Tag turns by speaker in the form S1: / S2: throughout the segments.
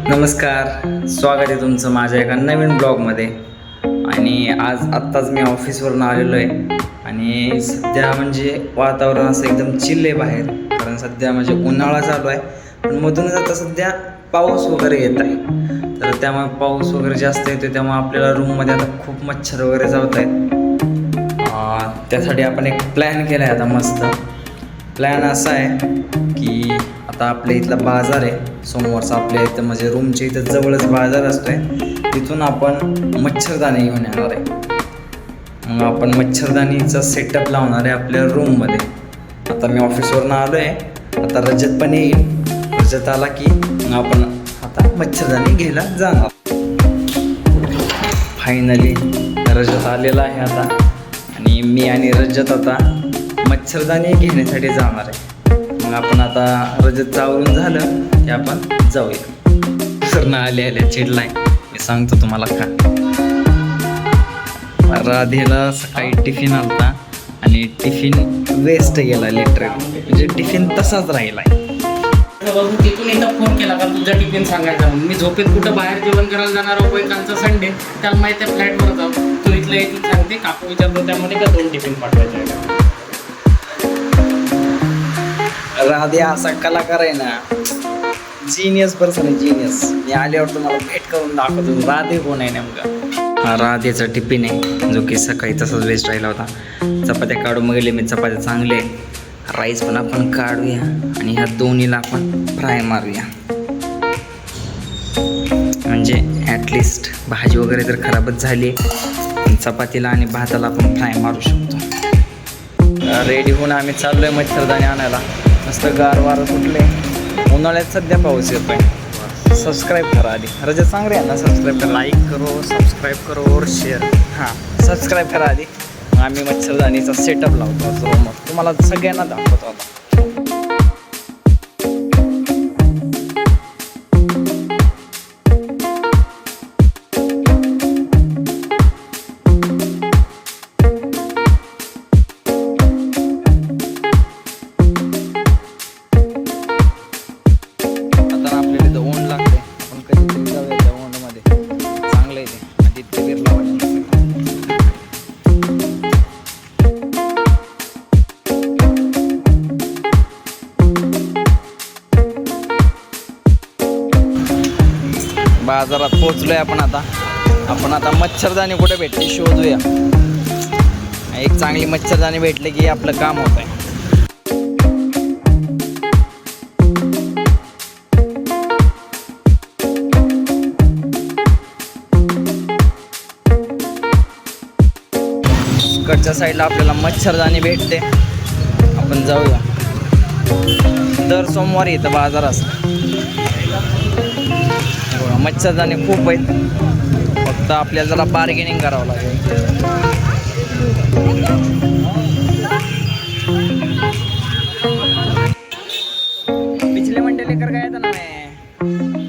S1: नमस्कार, स्वागत आहे तुमचं माझ्या एका नवीन ब्लॉगमध्ये. आणि आत्ताच मी ऑफिसवरून आलेलो आहे आणि सध्या म्हणजे वातावरण असं एकदम चिल्ल आहे बाहेर. कारण सध्या म्हणजे उन्हाळा चालू आहे, पण मधूनच आता सध्या पाऊस वगैरे येत आहे. तर त्यामुळे पाऊस वगैरे जास्त येतो, त्यामुळे आपल्याला रूममध्ये आता खूप मच्छर वगैरे चावत आहेत. त्यासाठी आपण एक प्लॅन केला आहे. आता मस्त प्लॅन असा आहे की आता आपल्या इथला बाजार आहे सोमवारचा, आपल्या इथं म्हणजे रूमच्या इथं जवळच बाजार असतो आहे. तिथून आपण मच्छरदाणी घेऊन येणार आहे. मग आपण मच्छरदाणीचा सेटअप लावणार आहे आपल्या रूममध्ये. आता मी ऑफिसवरून आलो आहे, आता रजत पण येईल. रजत आला की मग आपण आता मच्छरदाणी घ्यायला जाणार. फायनली रजत आलेला आहे आता, आणि मी आणि रजत आता मच्छरदाणी घेण्यासाठी जाणार आहे. मग आपण आता रजत आवरून झालं की आपण जाऊया. सर ना आले चिडलाय, मी सांगतो तुम्हाला का. राधेला सकाळी टिफिन आलता आणि टिफिन वेस्ट गेला लिटरली, म्हणजे टिफिन तसाच राहिलाय.
S2: तिथून एकदा फोन केला का तुझा टिफिन सांगायचा. मी झोपेत कुठं बाहेर जेवण करायला जाणार आहोत, कालचा संडे, त्याला माहिती आहे फ्लॅटवर जाऊ. तू इथलं येथून सांगते, काकू विचारतो त्यामध्ये का 2 टिफिन पाठवायचे आहे.
S1: राधे असा कलाकार आहे ना, जीनियस पर्सन आहे, जीनियस. मी आल्यावर तुम्हाला भेट करून दाखवतो राधे कोण आहे नेमका. हा राधेचा टिफिन आहे, जो की सकाळी तसाच वेस्ट राहिला होता. चपात्या काढून गेले मी, चपात्या चांगले. राईस पण आपण काढूया आणि ह्या दोन्हीला आपण फ्राय मारूया, म्हणजे ॲटलिस्ट भाजी वगैरे तर खराबच झाली, पण चपातीला आणि भाताला आपण फ्राय मारू शकतो. रेडी होऊन आम्ही चाललो आहे मच्छरदाणी आणायला. मस्त गार वारं सुटले, उन्हाळ्यात सध्या पाऊस येतोय. सबस्क्राईब करा आधी. रजत सांग रे ना, सबस्क्राईब करा, लाईक करो, सबस्क्राईब करो और शेअर. हां, सबस्क्राईब करा आधी. मग आम्ही मच्छरदाणीचा सेटअप लावतो, मग तुम्हाला सगळ्यांना दाखवतो आता. बाजारात पोहोचलोय आपण आता मच्छरदाणी कुठे भेटते शोधूया. एक चांगली मच्छरदाणी भेटली की आपलं काम होत आहे. इकडच्या साईडला आपल्याला मच्छरदाणी भेटते, आपण जाऊया. दर सोमवारी इथं बाजार असतो. मच्छरदाणी खूप आहेत, फक्त आपल्याला जरा बार्गेनिंग करावं लागेल. पिछले मंडे लेकर गया था ना मैं,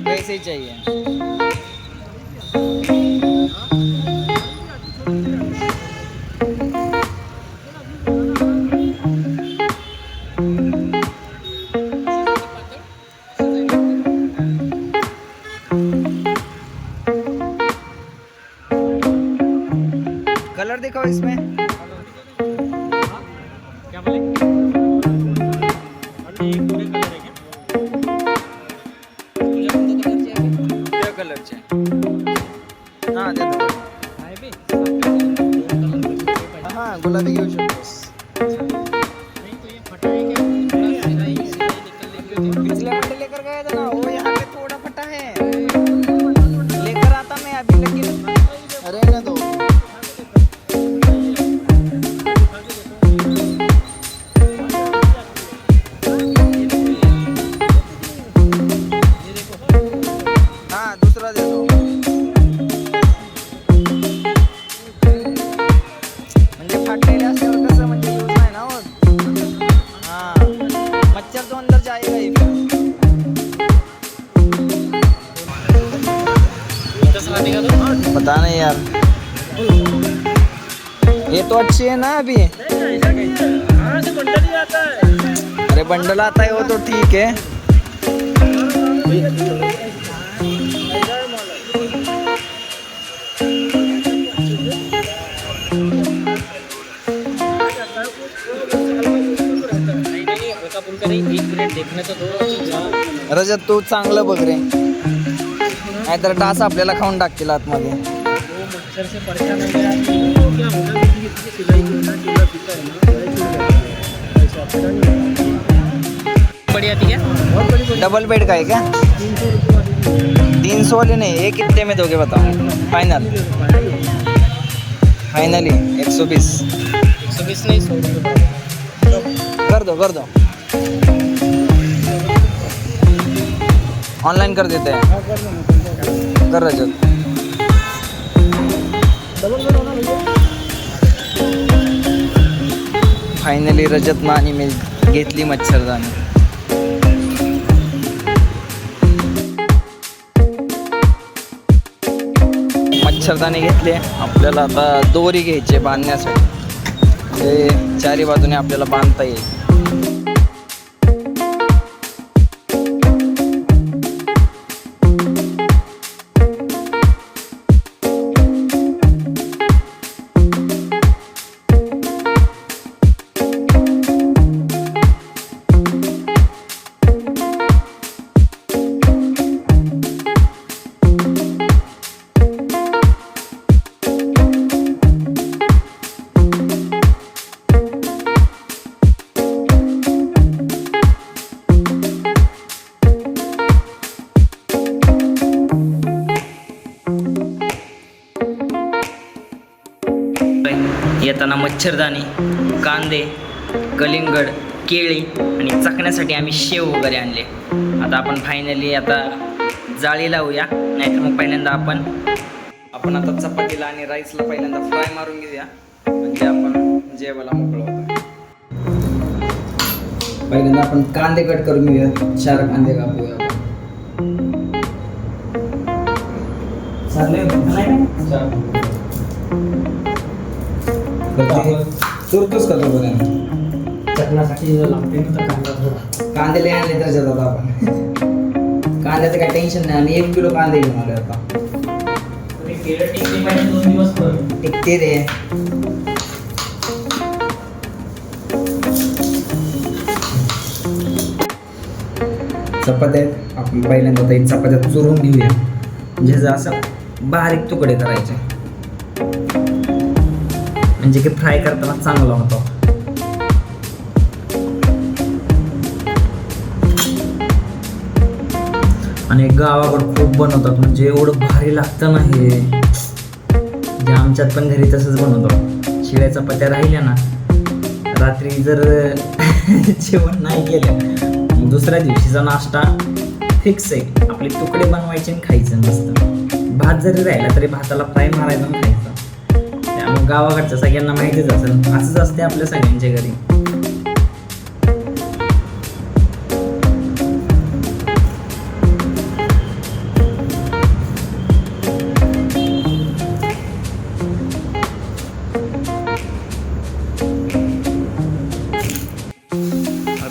S1: वैसे ही चाहिए. कलर दिखाओ इसमें.
S2: क्या बोले? पूरे कलर है
S1: क्या कलरचे? हां दे दो. हां गुलाबी घेऊ शकतोस. पिछले मंडे लेकर गया था ना, वो यहाँ पे थोड़ा फटा है, लेकर आता मैं अभी, लेकिन रहने दो. दूसरा दे दो. म्हणजे फाटलेले असल्यावर कसं म्हणजे यूज नाही ना होत. हां, मच्छर तो अंदर जाएगा ही फिर. पता नहीं यार, ये तो अच्छी है ना अभी. अरे बंडल आता है वो तो ठीक है. रजत तू चांगलं बघ रे, नाहीतर डास आपल्याला खाऊन टाकतील आतमध्ये. डबल बेड का है क्या? 300 वाले नहीं, ये कितने में दोगे बताओ? फाइनली 120
S2: नहीं 100
S1: कर दो ऑनलाइन कर देते हैं. कर रजत. फायनली रजत आणि मी घेतली मच्छरदाणी. मच्छरदाणी घेतली. आपल्याला आता दोरी घ्यायची बांधण्यासाठी, म्हणजे चारी बाजूने आपल्याला बांधता येईल. येताना मच्छरदाणी, कांदे, कलिंगड, केळी आणि चखण्यासाठी आम्ही शेव वगैरे आणले. आता आपण फायनली आता जाळी लावूया, नाहीतर मग पहिल्यांदा आपण आता चपातीला आणि राईसला पहिल्यांदा फ्राय मारून घेऊया, म्हणजे आपण जेवायला मोकळं होतो. पहिल्यांदा आपण कांदे कट करून घेऊया. 4 कांदे कापूया आपण. तुरतोस का तोपर्यंत?
S2: चटण्यासाठी लागते तर कांदा थोडा.
S1: कांदे लय आणले तर जातात आपण. कांद्याचं काही टेन्शन नाही. आणि 1 किलो कांदे घेऊन आले आता.
S2: टिकते पाहिजे 2 दिवस
S1: टिकते रे. चपात्या आपण पहिल्यांदा आता चपात्या चुरून घेऊया, म्हणजे असं बारीक तुकडे करायचे, म्हणजे की फ्राय करताना चांगला होतो. आणि गावाकडे खूप बनवतात, म्हणजे एवढं भारी लागतं ना हे. जे आमच्यात पण घरी तसंच बनवतो. शिळ्या चपात्या राहिल्या ना, रात्री जर जेवण नाही केलं, मग दुसऱ्या दिवशीचा नाश्ता फिक्स आहे. आपले तुकडे बनवायचे आणि खायचं मस्त. भात जरी राहिला तरी भाताला फ्राय मारायचा आणि खायचं. त्यामुळे गावाकडच्या सगळ्यांना माहितीच असेल, असंच असते आपल्या सगळ्यांच्या घरी.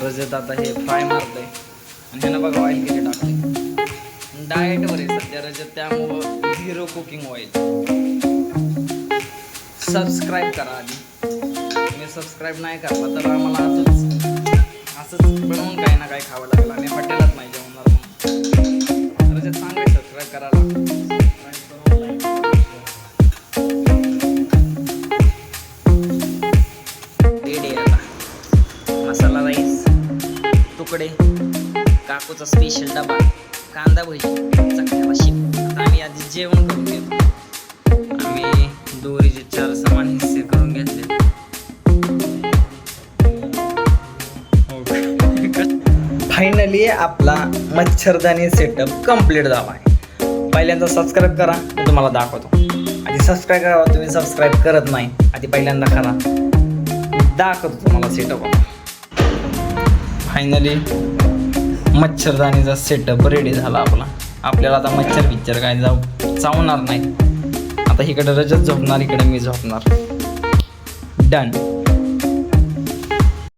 S1: रजत आता हे फ्राय मारतंय आणि ह्यानं बघा ऑइल किती टाकते. डाएटवर आहे सध्या रजत, त्यामुळं 0 कुकिंग ऑइल. सबस्क्राईब करा आधी. तुम्ही सबस्क्राईब नाही करला तर आम्हाला असंच बनवून काही ना काही खावं लागेल. आम्ही हॉटेलात नाही जेवणार. मग रजत सांगायचं सबस्क्राईब करायला. रेडी आहे आता मसाला राईस, तुकडे, काकूचा स्पेशल डबा, कांदा भजी, चकण्याला शिक. आता आम्ही आधी जेवण करून घेतो. आम्ही दोरीचे 4 समान हिस्से करून घेतले. फायनली आपला मच्छरदाणी सेटअप कंप्लीट झाला आहे. पहिल्यांदा सबस्क्राईब करा, मी तुम्हाला दाखवतो. आधी सबस्क्राईब करा, तुम्ही सबस्क्राईब करत नाही. आधी पहिल्यांदा करा, दाखवतो तुम्हाला सेटअप. फायनली मच्छरदाणीचा सेटअप रेडी झाला आपला. आपल्याला आता मच्छर काय चावणार नाही. आता इकडे रजत झोपणार, इकडे मी झोपणार. डन.